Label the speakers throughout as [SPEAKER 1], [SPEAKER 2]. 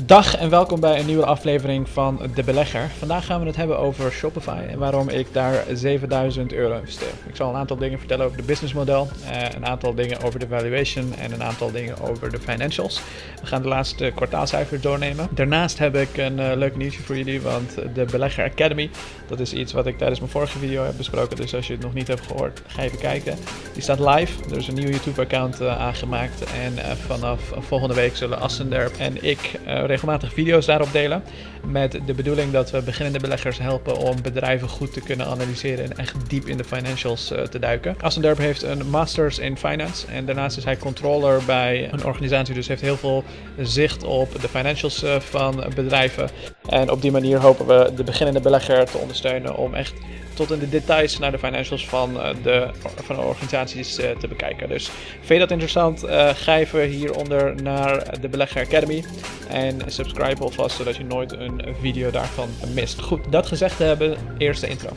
[SPEAKER 1] Dag en welkom bij een nieuwe aflevering van De Belegger. Vandaag gaan we het hebben over Shopify en waarom ik daar €7.000 investeer. Ik zal een aantal dingen vertellen over het businessmodel, een aantal dingen over de valuation en een aantal dingen over de financials. We gaan de laatste kwartaalcijfers doornemen. Daarnaast heb ik een leuk nieuwtje voor jullie, want de Belegger Academy, dat is iets wat ik tijdens mijn vorige video heb besproken. Dus als je het nog niet hebt gehoord, ga even kijken. Die staat live, er is een nieuw YouTube-account aangemaakt en vanaf volgende week zullen Assenderp en ik regelmatig video's daarop delen. Met de bedoeling dat we beginnende beleggers helpen om bedrijven goed te kunnen analyseren en echt diep in de financials te duiken. Assenderp heeft een Masters in Finance en daarnaast is hij controller bij een organisatie, dus heeft heel veel zicht op de financials van bedrijven. En op die manier hopen we de beginnende belegger te ondersteunen om echt tot in de details naar de financials van de organisaties te bekijken. Dus vind je dat interessant? Ga even hieronder naar de Belegger Academy en subscribe alvast, zodat je nooit een video daarvan mist. Goed, dat gezegd te hebben, eerste intro.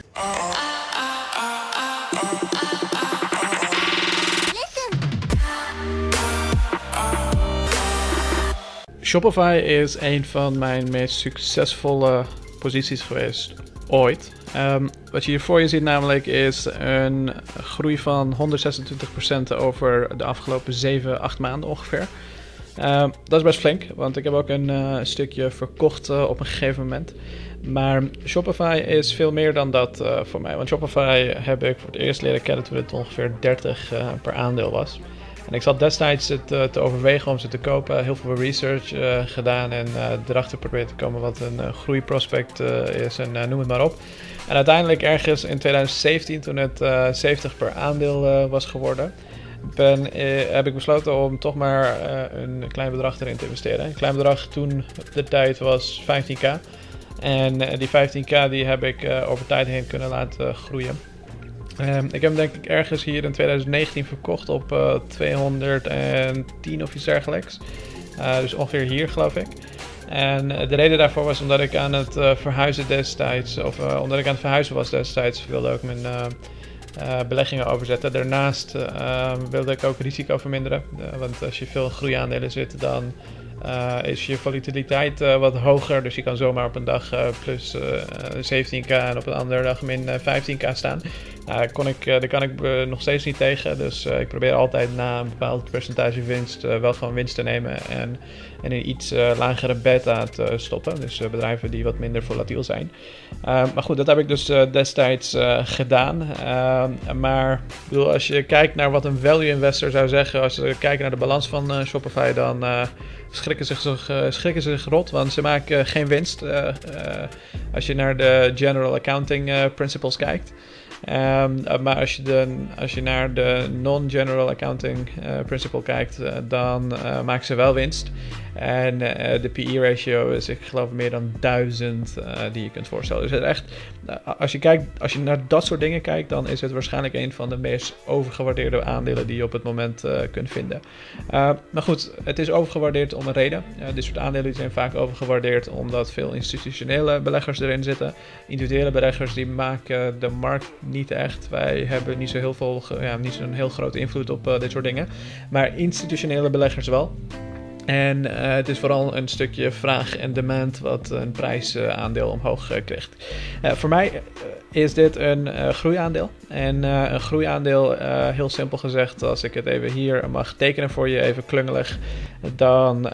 [SPEAKER 1] Shopify is een van mijn meest succesvolle posities geweest ooit. Wat je hier voor je ziet namelijk is een groei van 126% over de afgelopen 7-8 maanden ongeveer. Dat is best flink, want ik heb ook een stukje verkocht op een gegeven moment. Maar Shopify is veel meer dan dat voor mij. Want Shopify heb ik voor het eerst leren kennen toen het ongeveer 30 per aandeel was. En ik zat destijds te overwegen om ze te kopen. Heel veel research gedaan en erachter proberen te komen wat een groeiprospect is en noem het maar op. En uiteindelijk ergens in 2017, toen het 70 per aandeel was geworden, heb ik besloten om toch maar een klein bedrag erin te investeren. Een klein bedrag toen de tijd was 15k. En die 15k die heb ik over tijd heen kunnen laten groeien. Ik heb hem denk ik ergens hier in 2019 verkocht op 210 of iets dergelijks. Dus ongeveer hier geloof ik. En de reden daarvoor was omdat ik aan het verhuizen destijds, omdat ik aan het verhuizen was destijds, wilde ik mijn beleggingen overzetten. Daarnaast wilde ik ook risico verminderen. Want als je veel groeiaandelen zit, dan is je volatiliteit wat hoger. Dus je kan zomaar op een dag plus 17k en op een andere dag min 15k staan. Daar kan ik nog steeds niet tegen. Dus ik probeer altijd na een bepaald percentage winst wel gewoon winst te nemen. En in iets lagere beta te stoppen. Dus bedrijven die wat minder volatiel zijn. Maar goed, dat heb ik dus destijds gedaan. Maar ik bedoel, als je kijkt naar wat een value investor zou zeggen, als ze kijken naar de balans van Shopify, dan schrikken ze zich rot, want ze maken geen winst als je naar de general accounting principles kijkt. Maar als je naar de non-general accounting principle kijkt, dan maken ze wel winst. En de PE ratio is, ik geloof, meer dan 1000 die je kunt voorstellen. Dus het echt, als je naar dat soort dingen kijkt, dan is het waarschijnlijk een van de meest overgewaardeerde aandelen die je op het moment kunt vinden. Maar goed, het is overgewaardeerd om een reden. Dit soort aandelen zijn vaak overgewaardeerd omdat veel institutionele beleggers erin zitten. Individuele beleggers die maken de markt niet echt. Wij hebben niet zo'n heel grote invloed op dit soort dingen. Maar institutionele beleggers wel. En het is vooral een stukje vraag en demand wat een prijsaandeel omhoog krijgt. Voor mij is dit een groeiaandeel. En een groeiaandeel, heel simpel gezegd, als ik het even hier mag tekenen voor je, even klungelig, dan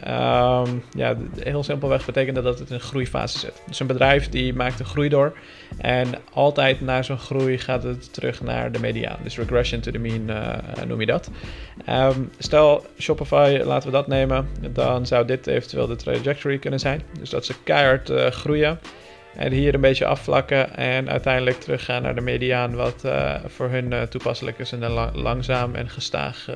[SPEAKER 1] heel simpelweg betekent dat het in een groeifase zit. Dus een bedrijf die maakt een groei door en altijd na zo'n groei gaat het terug naar de mediaan. Dus regression to the mean noem je dat. Stel Shopify, laten we dat nemen, dan zou dit eventueel de trajectory kunnen zijn. Dus dat ze keihard groeien en hier een beetje afvlakken en uiteindelijk teruggaan naar de mediaan, wat voor hun toepasselijk is en dan langzaam en gestaag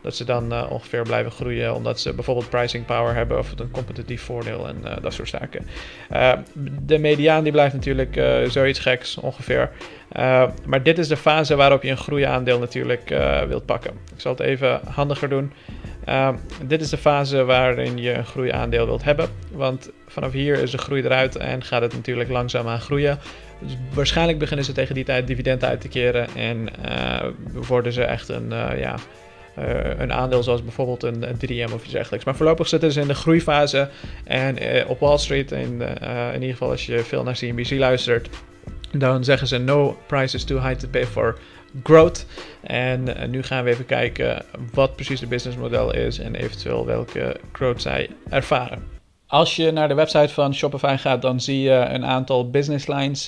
[SPEAKER 1] dat ze dan ongeveer blijven groeien omdat ze bijvoorbeeld pricing power hebben of een competitief voordeel en dat soort zaken. De mediaan die blijft natuurlijk zoiets geks ongeveer. Maar dit is de fase waarop je een groeiaandeel natuurlijk wilt pakken. Ik zal het even handiger doen. Dit is de fase waarin je een groeiaandeel wilt hebben. Want vanaf hier is de groei eruit en gaat het natuurlijk langzaam aan groeien. Dus waarschijnlijk beginnen ze tegen die tijd dividend uit te keren en worden ze echt een aandeel zoals bijvoorbeeld een 3M of iets dergelijks. Maar voorlopig zitten ze in de groeifase en op Wall Street, in ieder geval als je veel naar CNBC luistert, dan zeggen ze no price is too high to pay for growth. En nu gaan we even kijken wat precies de businessmodel is en eventueel welke growth zij ervaren. Als je naar de website van Shopify gaat, dan zie je een aantal business lines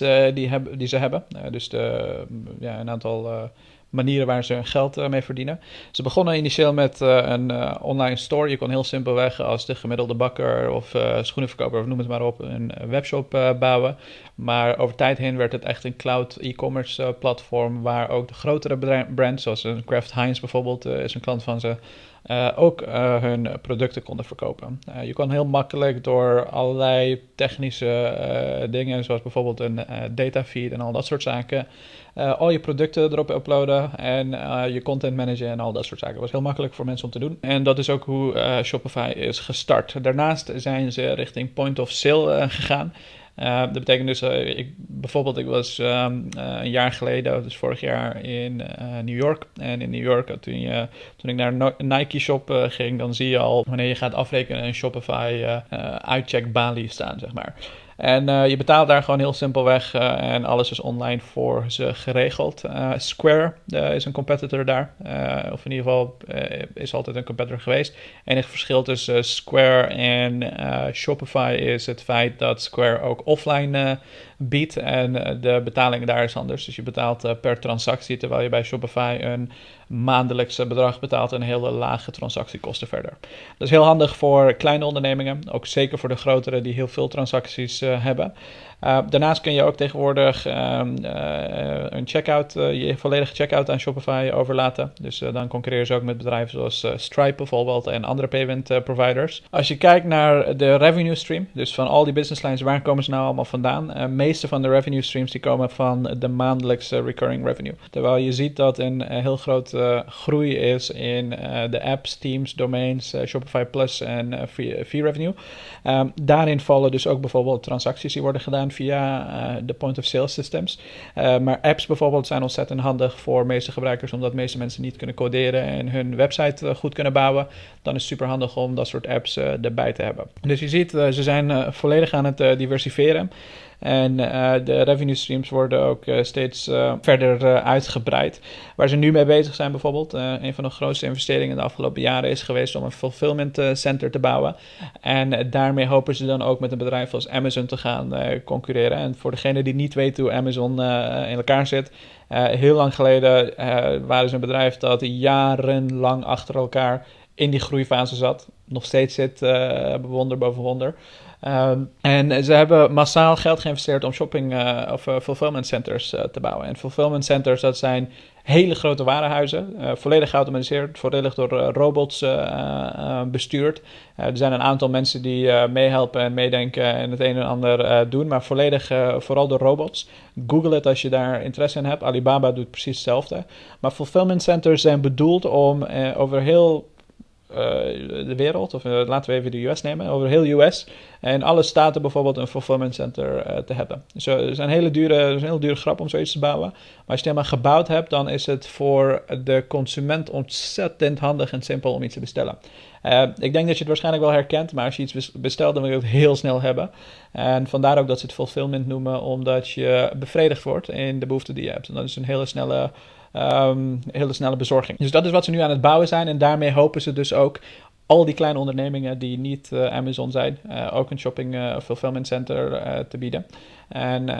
[SPEAKER 1] die ze hebben. Dus een aantal manieren waar ze hun geld mee verdienen. Ze begonnen initieel met een online store. Je kon heel simpelweg als de gemiddelde bakker of schoenenverkoper of noem het maar op een webshop bouwen. Maar over tijd heen werd het echt een cloud e-commerce platform waar ook de grotere brands zoals Kraft Heinz bijvoorbeeld is een klant van ze. Ook hun producten konden verkopen. Je kon heel makkelijk door allerlei technische dingen, zoals bijvoorbeeld een datafeed en al dat soort zaken, al je producten erop uploaden en je content managen en al dat soort zaken. Dat was heel makkelijk voor mensen om te doen. En dat is ook hoe Shopify is gestart. Daarnaast zijn ze richting point of sale gegaan. Dat betekent dus, ik was een jaar geleden, dus vorig jaar in New York. En in New York, toen ik naar een Nike shop ging, dan zie je al wanneer je gaat afrekenen een Shopify uitcheckbalie staan, zeg maar. En je betaalt daar gewoon heel simpelweg en alles is online voor ze geregeld. Square is een competitor daar, of in ieder geval is altijd een competitor geweest. Enig verschil tussen Square en Shopify is het feit dat Square ook offline biedt en de betaling daar is anders. Dus je betaalt per transactie, terwijl je bij Shopify een maandelijkse bedrag betaalt en hele lage transactiekosten verder. Dat is heel handig voor kleine ondernemingen, ook zeker voor de grotere die heel veel transacties hebben. Daarnaast kun je ook tegenwoordig een checkout, je volledige checkout aan Shopify overlaten. Dus dan concurreren ze ook met bedrijven zoals Stripe bijvoorbeeld en andere payment providers. Als je kijkt naar de revenue stream, dus van al die business lines, waar komen ze nou allemaal vandaan? Meeste van de revenue streams die komen van de maandelijkse recurring revenue. Terwijl je ziet dat een heel grote groei is in de apps, teams, domains, Shopify Plus en fee revenue. Daarin vallen dus ook bijvoorbeeld transacties die worden gedaan via de point-of-sale systems. Maar apps bijvoorbeeld zijn ontzettend handig voor meeste gebruikers, omdat de meeste mensen niet kunnen coderen en hun website goed kunnen bouwen. Dan is het super handig om dat soort apps erbij te hebben. Dus je ziet, ze zijn volledig aan het diversifiëren. En de revenue streams worden ook steeds verder uitgebreid. Waar ze nu mee bezig zijn bijvoorbeeld, een van de grootste investeringen de afgelopen jaren is geweest om een fulfillment center te bouwen. En daarmee hopen ze dan ook met een bedrijf als Amazon te gaan concurreren. En voor degene die niet weet hoe Amazon in elkaar zit, heel lang geleden waren ze een bedrijf dat jarenlang achter elkaar in die groeifase zat. Nog steeds zit wonder boven wonder. En ze hebben massaal geld geïnvesteerd om fulfillment centers te bouwen. En fulfillment centers, dat zijn hele grote warenhuizen, volledig geautomatiseerd, volledig door robots bestuurd. Er zijn een aantal mensen die meehelpen en meedenken en het een en ander doen, maar volledig vooral door robots. Google het als je daar interesse in hebt. Alibaba doet precies hetzelfde. Maar fulfillment centers zijn bedoeld om over heel de wereld, of laten we even de US nemen, over heel US en alle staten bijvoorbeeld een fulfillment center te hebben. Dus het is een hele dure grap om zoiets te bouwen. Maar als je het helemaal gebouwd hebt, dan is het voor de consument ontzettend handig en simpel om iets te bestellen. Ik denk dat je het waarschijnlijk wel herkent, maar als je iets bestelt, dan wil je het heel snel hebben. En vandaar ook dat ze het fulfillment noemen, omdat je bevredigd wordt in de behoefte die je hebt. En dat is een hele snelle bezorging. Dus dat is wat ze nu aan het bouwen zijn. En daarmee hopen ze dus ook al die kleine ondernemingen die niet Amazon zijn, ook een shopping fulfillment center te bieden. En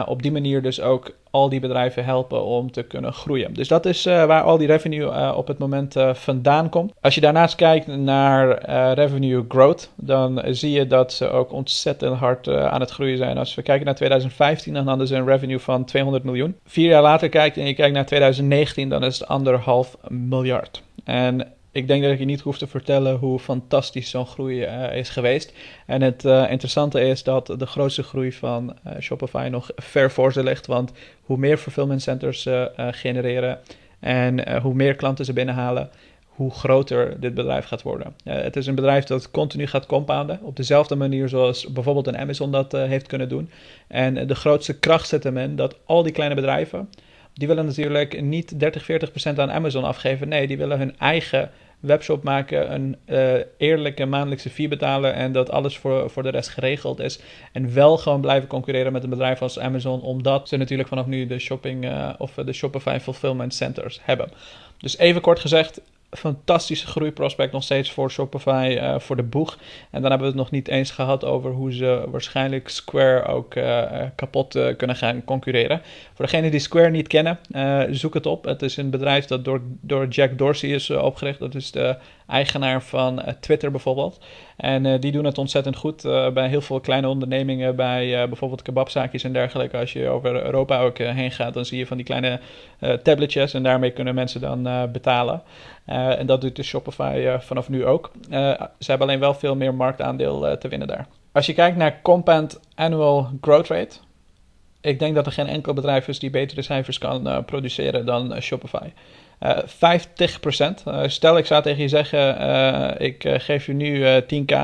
[SPEAKER 1] op die manier dus ook al die bedrijven helpen om te kunnen groeien. Dus dat is waar al die revenue op het moment vandaan komt. Als je daarnaast kijkt naar revenue growth, dan zie je dat ze ook ontzettend hard aan het groeien zijn. Als we kijken naar 2015, dan hadden ze een revenue van 200 miljoen. 4 jaar later kijkt en je kijkt naar 2019, dan is het 1,5 miljard. En ik denk dat ik je niet hoef te vertellen hoe fantastisch zo'n groei is geweest. En het interessante is dat de grootste groei van Shopify nog ver voor ze ligt. Want hoe meer fulfillment centers ze genereren en hoe meer klanten ze binnenhalen, hoe groter dit bedrijf gaat worden. Het is een bedrijf dat continu gaat compounden, op dezelfde manier zoals bijvoorbeeld een Amazon dat heeft kunnen doen. En de grootste kracht zit hem in dat al die kleine bedrijven die willen natuurlijk niet 30-40% aan Amazon afgeven. Nee, die willen hun eigen webshop maken, een eerlijke maandelijkse fee betalen en dat alles voor de rest geregeld is. En wel gewoon blijven concurreren met een bedrijf als Amazon, omdat ze natuurlijk vanaf nu de de Shopify Fulfillment Centers hebben. Dus even kort gezegd, fantastische groeiprospect nog steeds voor Shopify, voor de boeg. En dan hebben we het nog niet eens gehad over hoe ze waarschijnlijk Square ook kapot kunnen gaan concurreren. Voor degenen die Square niet kennen, zoek het op. Het is een bedrijf dat door Jack Dorsey is opgericht. Dat is de eigenaar van Twitter bijvoorbeeld. En die doen het ontzettend goed bij heel veel kleine ondernemingen, bij bijvoorbeeld kebabzaakjes en dergelijke. Als je over Europa ook heen gaat, dan zie je van die kleine tabletjes en daarmee kunnen mensen dan betalen. En dat doet de Shopify vanaf nu ook. Ze hebben alleen wel veel meer marktaandeel te winnen daar. Als je kijkt naar compound annual growth rate, ik denk dat er geen enkel bedrijf is die betere cijfers kan produceren dan Shopify. 50%. Stel ik zou tegen je zeggen, ik geef je nu 10k.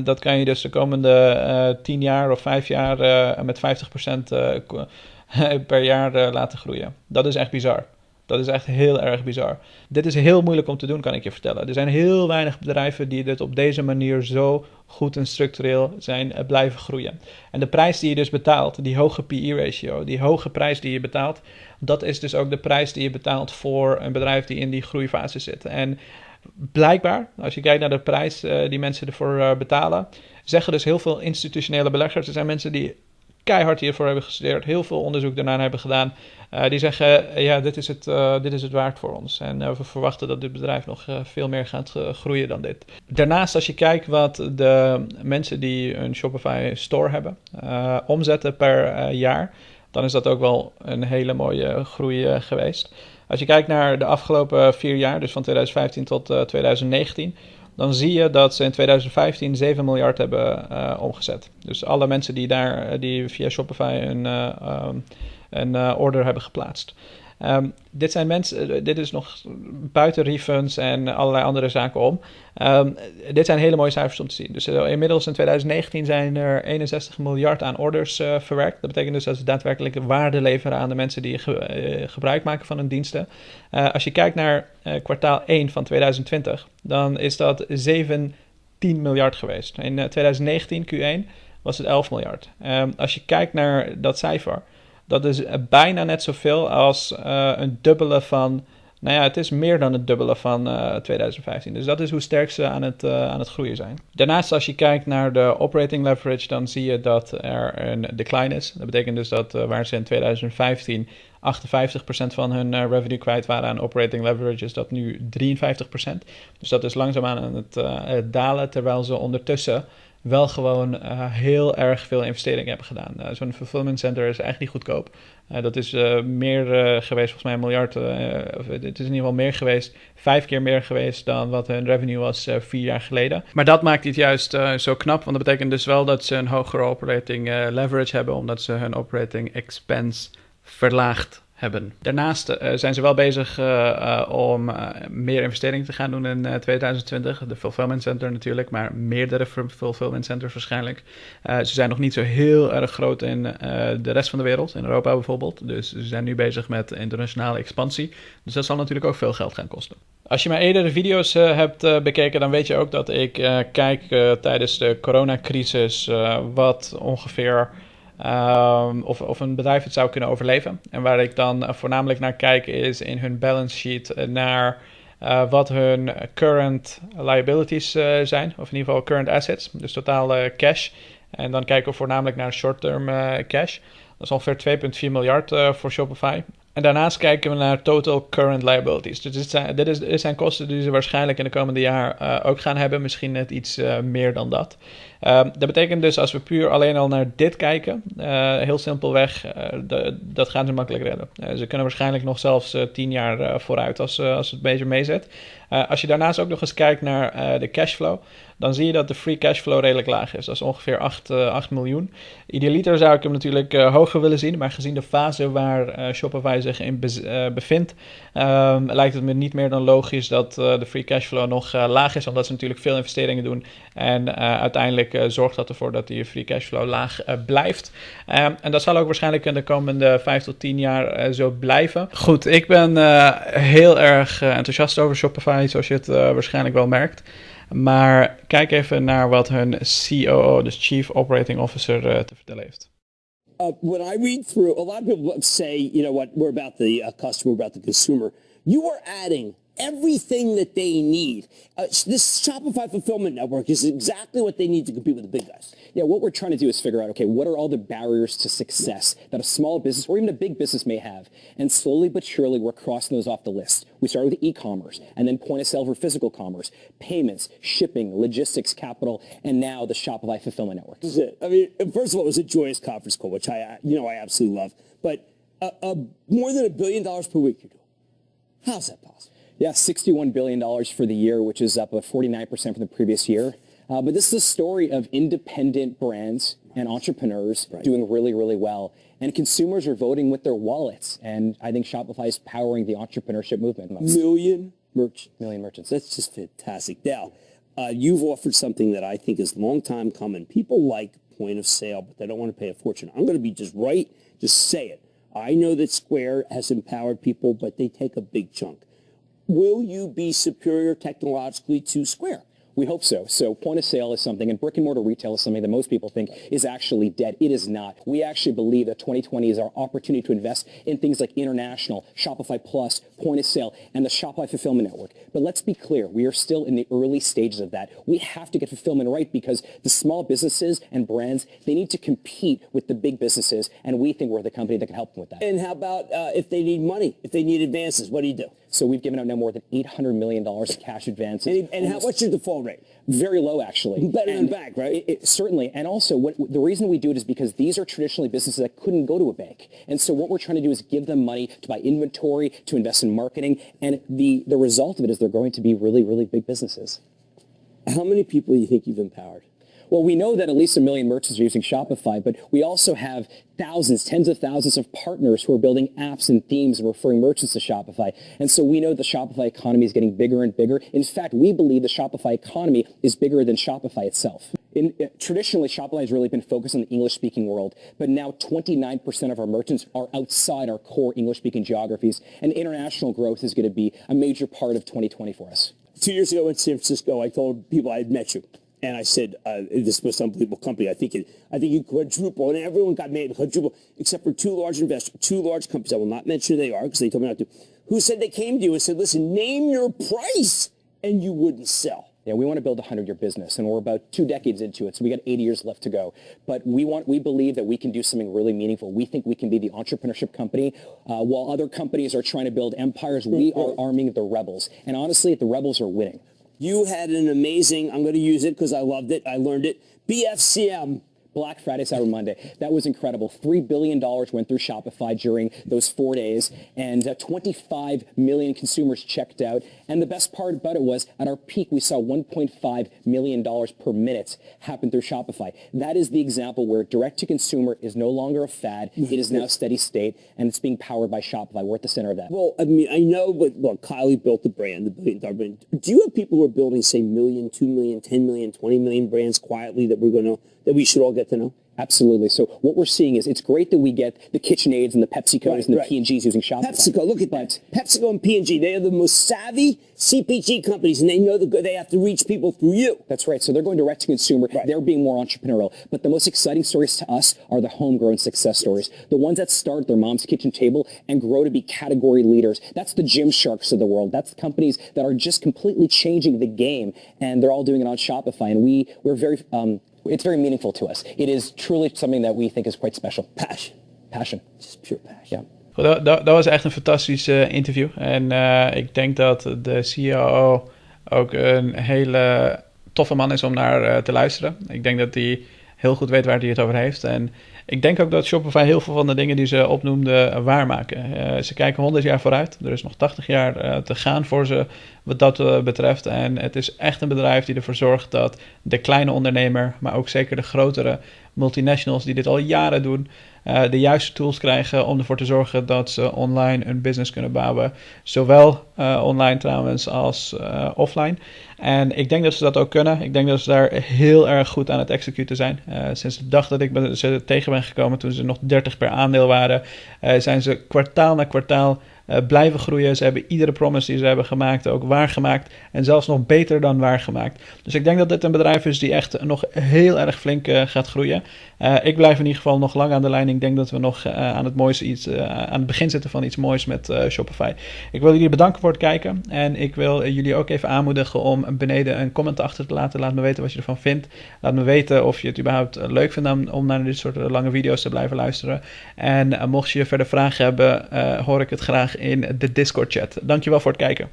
[SPEAKER 1] Dat kan je dus de komende 10 jaar of 5 jaar met 50% per jaar laten groeien. Dat is echt bizar. Dat is echt heel erg bizar. Dit is heel moeilijk om te doen, kan ik je vertellen. Er zijn heel weinig bedrijven die dit op deze manier zo goed en structureel zijn blijven groeien. En de prijs die je dus betaalt, die hoge PE-ratio, die hoge prijs die je betaalt, dat is dus ook de prijs die je betaalt voor een bedrijf die in die groeifase zit. En blijkbaar, als je kijkt naar de prijs die mensen ervoor betalen, zeggen dus heel veel institutionele beleggers, er zijn mensen die keihard hiervoor hebben gestudeerd, heel veel onderzoek daarna hebben gedaan. Die zeggen, ja, dit is het waard voor ons. En we verwachten dat dit bedrijf nog veel meer gaat groeien dan dit. Daarnaast, als je kijkt wat de mensen die een Shopify store hebben, omzetten per jaar, dan is dat ook wel een hele mooie groei geweest. Als je kijkt naar de afgelopen 4 jaar, dus van 2015 tot 2019... dan zie je dat ze in 2015 7 miljard hebben omgezet. Dus alle mensen die via Shopify een order hebben geplaatst. Dit zijn mensen, dit is nog buiten refunds en allerlei andere zaken om. Dit zijn hele mooie cijfers om te zien. Dus inmiddels in 2019 zijn er 61 miljard aan orders verwerkt. Dat betekent dus dat ze daadwerkelijk waarde leveren aan de mensen die gebruik maken van hun diensten. Als je kijkt naar kwartaal 1 van 2020, dan is dat 17 miljard geweest. In 2019, Q1, was het 11 miljard. Als je kijkt naar dat cijfer, dat is bijna net zoveel als een dubbele van, nou ja, het is meer dan het dubbele van 2015. Dus dat is hoe sterk ze aan het groeien zijn. Daarnaast, als je kijkt naar de operating leverage, dan zie je dat er een decline is. Dat betekent dus dat waar ze in 2015 58% van hun revenue kwijt waren aan operating leverage, is dat nu 53%. Dus dat is langzaamaan aan het dalen, terwijl ze ondertussen wel gewoon heel erg veel investeringen hebben gedaan. Zo'n fulfillment center is echt niet goedkoop. Dat is meer geweest, volgens mij een miljard. Het is in ieder geval meer geweest, 5 keer meer geweest dan wat hun revenue was 4 jaar geleden. Maar dat maakt het juist zo knap, want dat betekent dus wel dat ze een hogere operating leverage hebben, omdat ze hun operating expense verlaagd hebben. Daarnaast zijn ze wel bezig om meer investeringen te gaan doen in 2020. De fulfillment center natuurlijk, maar meerdere fulfillment centers waarschijnlijk. Ze zijn nog niet zo heel erg groot in de rest van de wereld, in Europa bijvoorbeeld. Dus ze zijn nu bezig met internationale expansie. Dus dat zal natuurlijk ook veel geld gaan kosten. Als je mijn eerdere video's hebt bekeken, dan weet je ook dat ik kijk tijdens de coronacrisis wat ongeveer of een bedrijf het zou kunnen overleven. En waar ik dan voornamelijk naar kijk is in hun balance sheet naar wat hun current liabilities zijn. Of in ieder geval current assets, dus totaal cash. En dan kijken we voornamelijk naar short-term cash. Dat is ongeveer 2,4 miljard voor Shopify. En daarnaast kijken we naar total current liabilities. Dus dit zijn kosten die ze waarschijnlijk in de komende jaar ook gaan hebben. Misschien net iets meer dan dat. Dat betekent dus als we puur alleen al naar dit kijken, heel simpelweg, dat gaan ze makkelijk redden. Ze kunnen waarschijnlijk nog zelfs 10 jaar vooruit als het een beetje meezet. Als je daarnaast ook nog eens kijkt naar de cashflow, dan zie je dat de free cashflow redelijk laag is. Dat is ongeveer 8 miljoen. Idealiter zou ik hem natuurlijk hoger willen zien, maar gezien de fase waar Shopify zich in bevindt, lijkt het me niet meer dan logisch dat de free cashflow nog laag is, omdat ze natuurlijk veel investeringen doen en uiteindelijk zorgt dat ervoor dat die free cashflow laag blijft. En dat zal ook waarschijnlijk in de komende 5 tot 10 jaar zo blijven. Goed, ik ben heel erg enthousiast over Shopify, zoals je het waarschijnlijk wel merkt. Maar kijk even naar wat hun COO, dus Chief Operating Officer, te vertellen heeft.
[SPEAKER 2] When I read through, a lot of people say, you know what, we're about the customer, we're about the consumer. You are adding everything that they need. This Shopify fulfillment network is exactly what they need to compete with the big guys.
[SPEAKER 3] Yeah, what we're trying to do is figure out, okay, what are all the barriers to success that a small business or even a big business may have? And slowly but surely, we're crossing those off the list. We started with e-commerce, and then point of sale for physical commerce, payments, shipping, logistics, capital, and now the Shopify fulfillment network.
[SPEAKER 2] This is it. I mean, first of all, it was a joyous conference call, which I absolutely love. But more than $1 billion per week you're doing. How's that possible?
[SPEAKER 3] Yeah, $61 billion for the year, which is up 49% from the previous year. But this is a story of independent brands and entrepreneurs doing really, really well. And consumers are voting with their wallets. And I think Shopify is powering the entrepreneurship movement.
[SPEAKER 2] Million
[SPEAKER 3] merchants.
[SPEAKER 2] That's just fantastic. Now, you've offered something that I think is a long time coming. People like point of sale, but they don't want to pay a fortune. I'm going to be just say it. I know that Square has empowered people, but they take a big chunk. Will you be superior technologically to Square?
[SPEAKER 3] We hope so. So point of sale is something, and brick and mortar retail is something that most people think is actually dead. It is not. We actually believe that 2020 is our opportunity to invest in things like international, Shopify Plus, point of sale, and the Shopify Fulfillment Network. But let's be clear, we are still in the early stages of that. We have to get fulfillment right because the small businesses and brands, they need to compete with the big businesses, and we think we're the company that can help them with that.
[SPEAKER 2] And how about if they need money, if they need advances, what do you do?
[SPEAKER 3] So we've given out now more than $800 million in cash advances.
[SPEAKER 2] And what's your default rate?
[SPEAKER 3] Very low, actually.
[SPEAKER 2] Better than a bank, right?
[SPEAKER 3] Certainly. And also, the reason we do it is because these are traditionally businesses that couldn't go to a bank. And so what we're trying to do is give them money to buy inventory, to invest in marketing. And the result of it is they're going to be really, really big businesses.
[SPEAKER 2] How many people do you think you've empowered?
[SPEAKER 3] Well, we know that at least 1 million merchants are using Shopify, but we also have thousands, tens of thousands of partners who are building apps and themes and referring merchants to Shopify. And so we know the Shopify economy is getting bigger and bigger. In fact, we believe the Shopify economy is bigger than Shopify itself. Traditionally, Shopify has really been focused on the English-speaking world, but now 29% of our merchants are outside our core English-speaking geographies, and international growth is going to be a major part of 2020 for us.
[SPEAKER 2] 2 years ago in San Francisco, I told people I had met you. And I said, this was an unbelievable company. I think you quadruple. And everyone got made quadruple, except for two large investors, two large companies. I will not mention who they are because they told me not to. Who said they came to you and said, listen, name your price. And you wouldn't sell.
[SPEAKER 3] Yeah, we want to build a 100-year business, and we're about 2 decades into it, so we got 80 years left to go. But we believe that we can do something really meaningful. We think we can be the entrepreneurship company. While other companies are trying to build empires, we are arming the rebels. And honestly, the rebels are winning.
[SPEAKER 2] You had an amazing, I'm going to use it because I loved it, I learned it, BFCM.
[SPEAKER 3] Black Friday, Cyber Monday. That was incredible. $3 billion went through Shopify during those 4 days, and 25 million consumers checked out. And the best part about it was, at our peak, we saw $1.5 million per minute happen through Shopify. That is the example where direct-to-consumer is no longer a fad. It is now steady state, and it's being powered by Shopify. We're at the center of that.
[SPEAKER 2] Well, I mean, I know, but look, Kylie built the brand, the billion-dollar brand. Do you have people who are building, say, million, 2 million, 10 million, 20 million brands quietly that we should all get to know?
[SPEAKER 3] Absolutely. So what we're seeing is it's great that we get the KitchenAids and the PepsiCos and the P&Gs using Shopify.
[SPEAKER 2] PepsiCo, look at that. PepsiCo and P&G, they are the most savvy CPG companies, and they know they have to reach people through you.
[SPEAKER 3] That's right. So they're going direct to consumer. Right. They're being more entrepreneurial. But the most exciting stories to us are the homegrown success stories. The ones that start at their mom's kitchen table and grow to be category leaders. That's the Gymsharks of the world. That's the companies that are just completely changing the game, and they're all doing it on Shopify. And we're very... it's very meaningful to us. It is truly something that we think is quite special. Passion.
[SPEAKER 2] Just pure passion.
[SPEAKER 3] Ja.
[SPEAKER 1] Dat was echt een fantastisch interview. En ik denk dat de COO ook een hele toffe man is om naar te luisteren. Ik denk dat hij heel goed weet waar hij het over heeft. En Ik denk ook dat Shopify heel veel van de dingen die ze opnoemde waarmaken. Ze kijken 100 jaar vooruit. Er is nog 80 jaar te gaan voor ze wat dat betreft. En het is echt een bedrijf die ervoor zorgt dat de kleine ondernemer, maar ook zeker de grotere multinationals die dit al jaren doen, de juiste tools krijgen om ervoor te zorgen dat ze online een business kunnen bouwen. Zowel online trouwens als offline. En ik denk dat ze dat ook kunnen. Ik denk dat ze daar heel erg goed aan het executen zijn. Sinds de dag dat ik ze tegen ben gekomen, toen ze nog 30 per aandeel waren, zijn ze kwartaal na kwartaal blijven groeien. Ze hebben iedere promise die ze hebben gemaakt ook waargemaakt. En zelfs nog beter dan waargemaakt. Dus ik denk dat dit een bedrijf is die echt nog heel erg flink gaat groeien. Ik blijf in ieder geval nog lang aan de lijn. Ik denk dat we nog aan het begin zitten van iets moois met Shopify. Ik wil jullie bedanken voor het kijken. En ik wil jullie ook even aanmoedigen om beneden een comment achter te laten. Laat me weten wat je ervan vindt. Laat me weten of je het überhaupt leuk vindt om naar dit soort lange video's te blijven luisteren. En mocht je verder vragen hebben, hoor ik het graag in de Discord chat. Dankjewel voor het kijken.